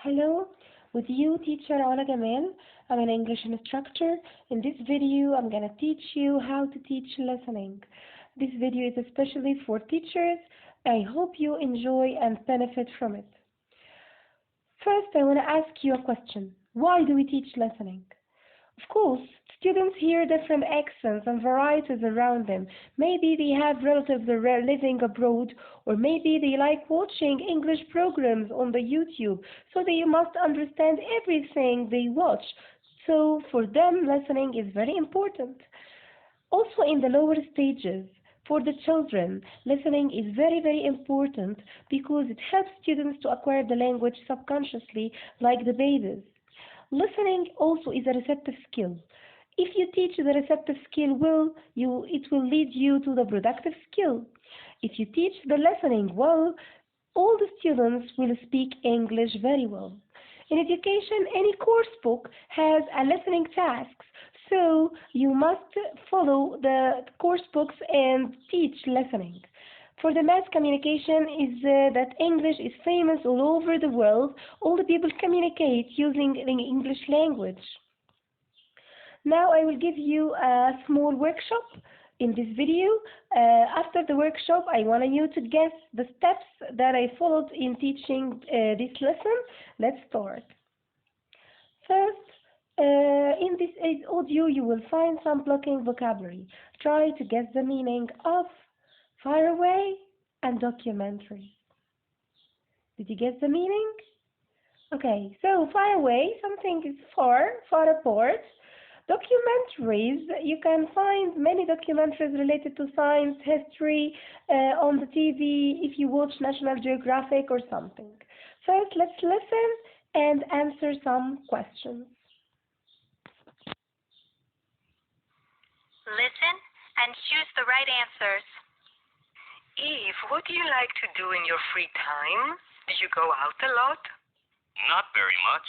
Hello, with you, teacher Ala Gamal. I'm an English instructor. In this video, I'm going to teach you how to teach listening. This video is especially for teachers. I hope you enjoy and benefit from it. First, I want to ask you a question. Why do we teach listening? Of course, students hear different accents and varieties around them. Maybe they have relatives living abroad, or maybe they like watching English programs on the YouTube, so they must understand everything they watch. So for them, listening is very important. Also in the lower stages, for the children, listening is very important because it helps students to acquire the language subconsciously like the babies. Listening also is a receptive skill. If you teach the receptive skill well, it will lead you to the productive skill. If you teach the listening well, all the students will speak English very well. In education, any course book has a listening tasks, so you must follow the course books and teach listening. For the mass communication is that English is famous all over the world. All the people communicate using the English language. Now I will give you a small workshop in this video. After the workshop, I want you to guess the steps that I followed in teaching this lesson. Let's start. First, in this audio, you will find some blocking vocabulary. Try to guess the meaning of far away and documentary. Did you get the meaning? Okay, so far away, something is far apart. Documentaries, you can find many documentaries related to science, history on the TV if you watch National Geographic or something. First, let's listen and answer some questions. Listen and choose the right answers. Eve, what do you like to do in your free time? Do you go out a lot? Not very much.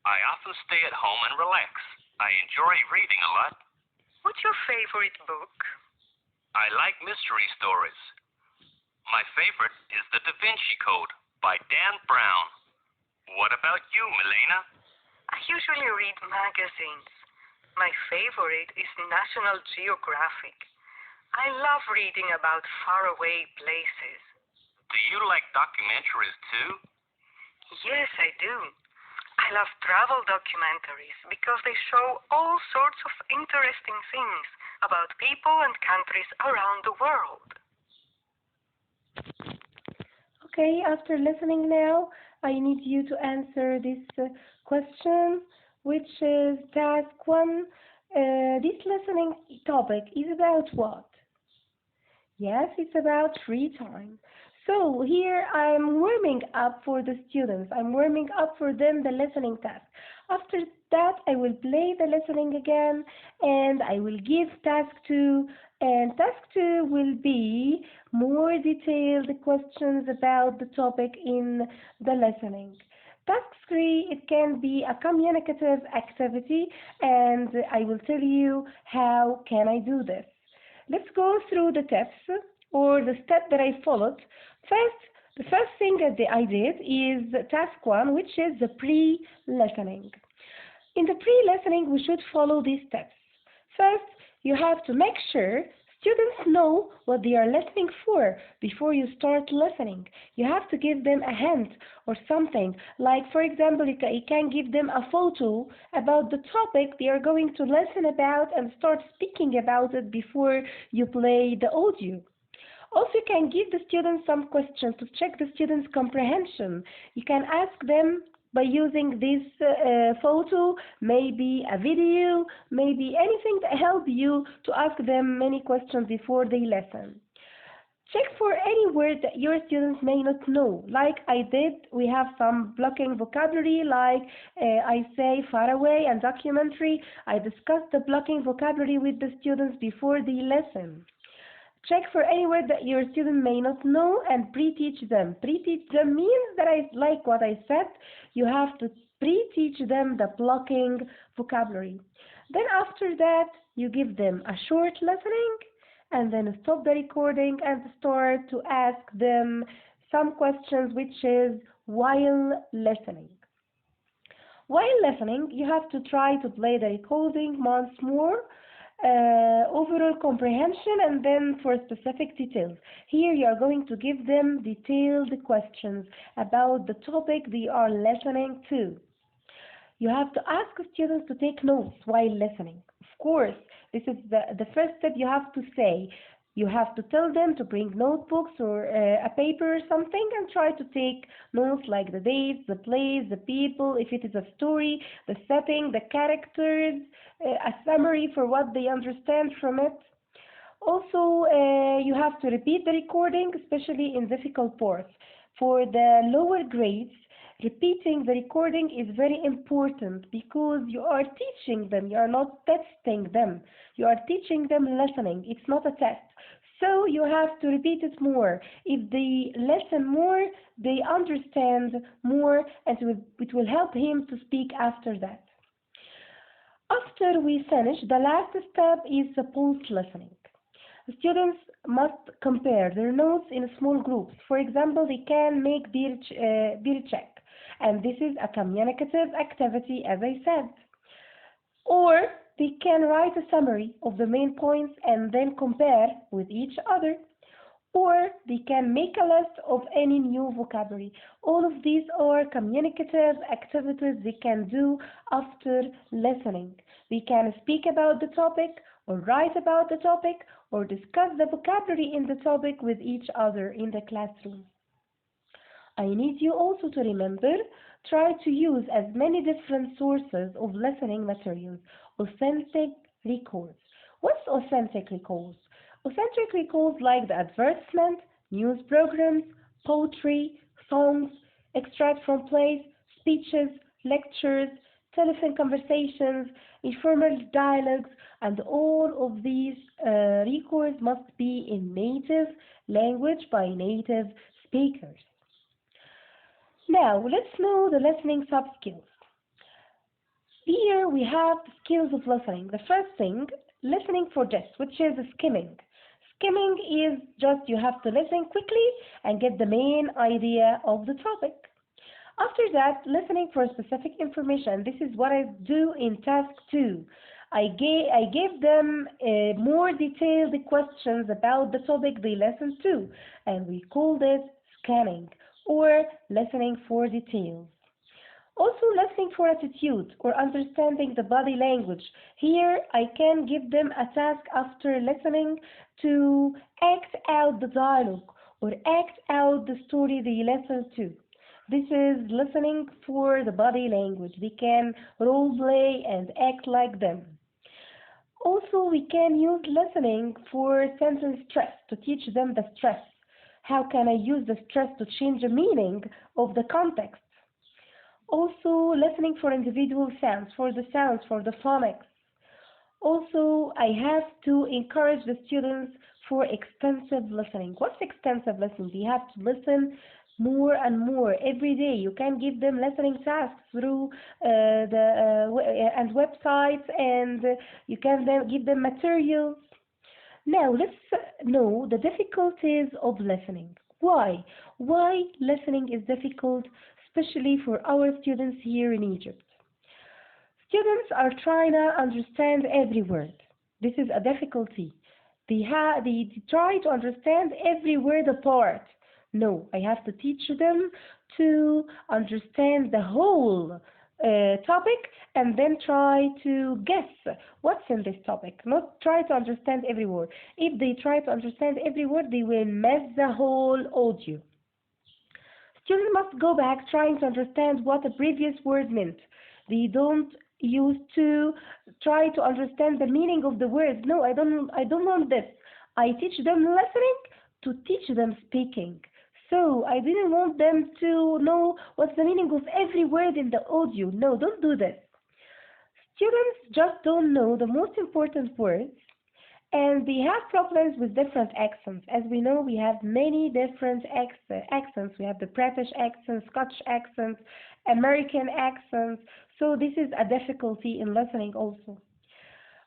I often stay at home and relax. I enjoy reading a lot. What's your favorite book? I like mystery stories. My favorite is The Da Vinci Code by Dan Brown. What about you, Milena? I usually read magazines. My favorite is National Geographic. I love reading about faraway places. Do you like documentaries too? Yes, I do. I love travel documentaries because they show all sorts of interesting things about people and countries around the world. Okay, after listening now, I need you to answer this question, which is task 1. This listening topic is about what? Yes, it's about free time. So here I'm warming up for the students. I'm warming up for them the listening task. After that, I will play the listening again and I will give task 2. And task 2 will be more detailed questions about the topic in the listening. Task 3, it can be a communicative activity and I will tell you how can I do this. Let's go through the tips or the step that I followed. The first thing that I did is task 1, which is the pre-listening. In the pre-listening, we should follow these steps. First, you have to make sure students know what they are listening for before you start listening. You have to give them a hint or something. Like, for example, you can give them a photo about the topic they are going to listen about and start speaking about it before you play the audio. Also, you can give the students some questions to check the students' comprehension. You can ask them by using this photo, maybe a video, maybe anything that helps you to ask them many questions before they listen. Check for any word that your students may not know. Like I did, we have some blocking vocabulary, like I say far away and documentary. I discussed the blocking vocabulary with the students before they listen. Check for any word that your student may not know and pre-teach them. Pre-teach them means that like what I said, you have to pre-teach them the blocking vocabulary. Then after that, you give them a short listening and then stop the recording and start to ask them some questions which is while listening. While listening, you have to try to play the recording once more, overall comprehension, and then for specific details. Here you are going to give them detailed questions about the topic they are listening to. You have to ask students to take notes while listening. Of course, this is the first step you have to say. You have to tell them to bring notebooks or a paper or something and try to take notes like the dates, the place, the people, if it is a story, the setting, the characters, a summary for what they understand from it. Also, you have to repeat the recording, especially in difficult parts. For the lower grades, repeating the recording is very important because you are teaching them, you are not testing them. You are teaching them listening. It's not a test. So you have to repeat it more. If they listen more, they understand more, and it will help him to speak after that. After we finish, the last step is the post-listening. Students must compare their notes in small groups. For example, they can make peer check, and this is a communicative activity, as I said. Or they can write a summary of the main points and then compare with each other. Or they can make a list of any new vocabulary. All of these are communicative activities they can do after listening. They can speak about the topic, or write about the topic, or discuss the vocabulary in the topic with each other in the classroom. I need you also to remember, try to use as many different sources of listening materials. Authentic records. What's authentic records? Authentic records like the advertisement, news programs, poetry, songs, extracts from plays, speeches, lectures, telephone conversations, informal dialogues, and all of these records must be in native language by native speakers. Now, let's know the listening sub skills. Here we have the skills of listening. The first thing, listening for gist, which is skimming. Skimming is just you have to listen quickly and get the main idea of the topic. After that, listening for specific information. This is what I do in task 2. I gave them more detailed questions about the topic they listened to, and we called it scanning or listening for details. Also, listening for attitude or understanding the body language. Here, I can give them a task after listening to act out the dialogue or act out the story they listened to. This is listening for the body language. They can role play and act like them. Also, we can use listening for sentence stress to teach them the stress. How can I use the stress to change the meaning of the context? Also, listening for individual sounds, for the phonics. Also, I have to encourage the students for extensive listening. What's extensive listening? They have to listen more and more every day. You can give them listening tasks through and websites, and you can then give them materials. Now, let's know the difficulties of listening. Why? Why listening is difficult, especially for our students here in Egypt? Students are trying to understand every word. This is a difficulty. They try to understand every word apart. No, I have to teach them to understand the whole topic and then try to guess what's in this topic, not try to understand every word. If they try to understand every word, they will miss the whole audio. Students must go back trying to understand what a previous word meant. They don't use to try to understand the meaning of the words. No, I don't want this. I teach them listening to teach them speaking. So I didn't want them to know what's the meaning of every word in the audio. No, don't do this. Students just don't know the most important words, and they have problems with different accents. As we know, we have many different accents. We have the British accent, Scottish accents, American accents. So this is a difficulty in listening also.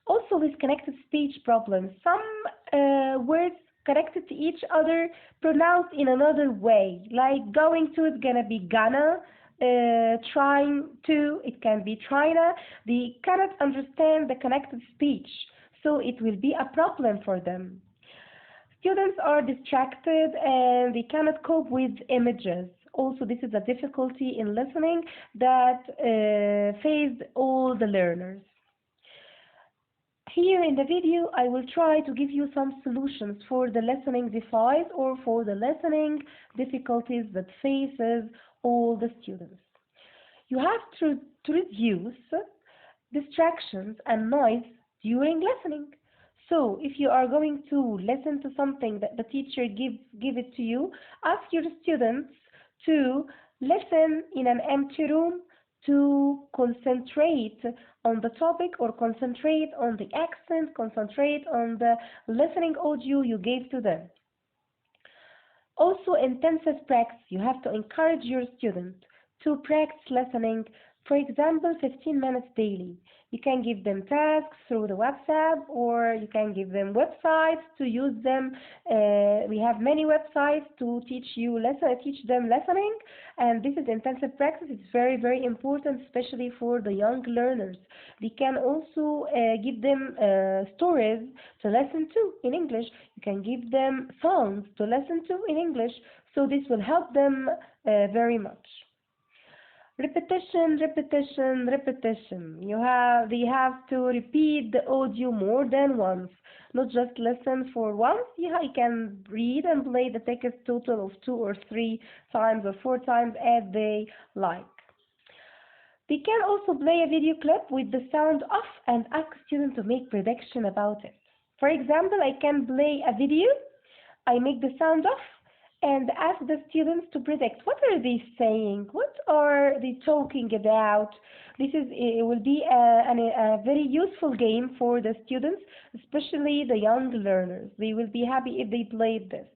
Also, with connected speech problems, some words connected to each other pronounced in another way. Like going to is gonna be gonna, trying to, it can be China, they cannot understand the connected speech, so it will be a problem for them. Students are distracted and they cannot cope with images. Also, this is a difficulty in listening that faced all the learners. Here in the video, I will try to give you some solutions for the listening device or for the listening difficulties that faces all the students. You have to reduce distractions and noise during listening. So if you are going to listen to something that the teacher give it to you, ask your students to listen in an empty room, to concentrate on the topic or concentrate on the accent, concentrate on the listening audio you gave to them. Also, intensive practice. You have to encourage your student to practice listening, for example, 15 minutes daily. You can give them tasks through the WhatsApp or you can give them websites to use them. We have many websites to teach them listening, and this is intensive practice. It's very, very important, especially for the young learners. We can also give them stories to listen to in English. You can give them songs to listen to in English, so this will help them very much. Repetition, repetition, repetition. They have to repeat the audio more than once, not just listen for once. Yeah, you can read and play the text total of 2 or 3 times or 4 times as they like. They can also play a video clip with the sound off and ask students to make prediction about it. For example, I can play a video, I make the sound off, and ask the students to predict what are they saying, what are they talking about. It will be a very useful game for the students, especially the young learners. They will be happy if they played this.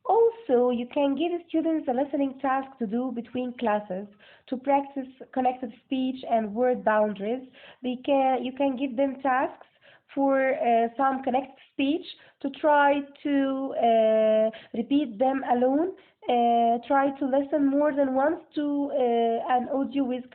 Also, you can give students a listening task to do between classes to practice connected speech and word boundaries. You can give them tasks for some connected speech to try to repeat them alone. Try to listen more than once to an audio with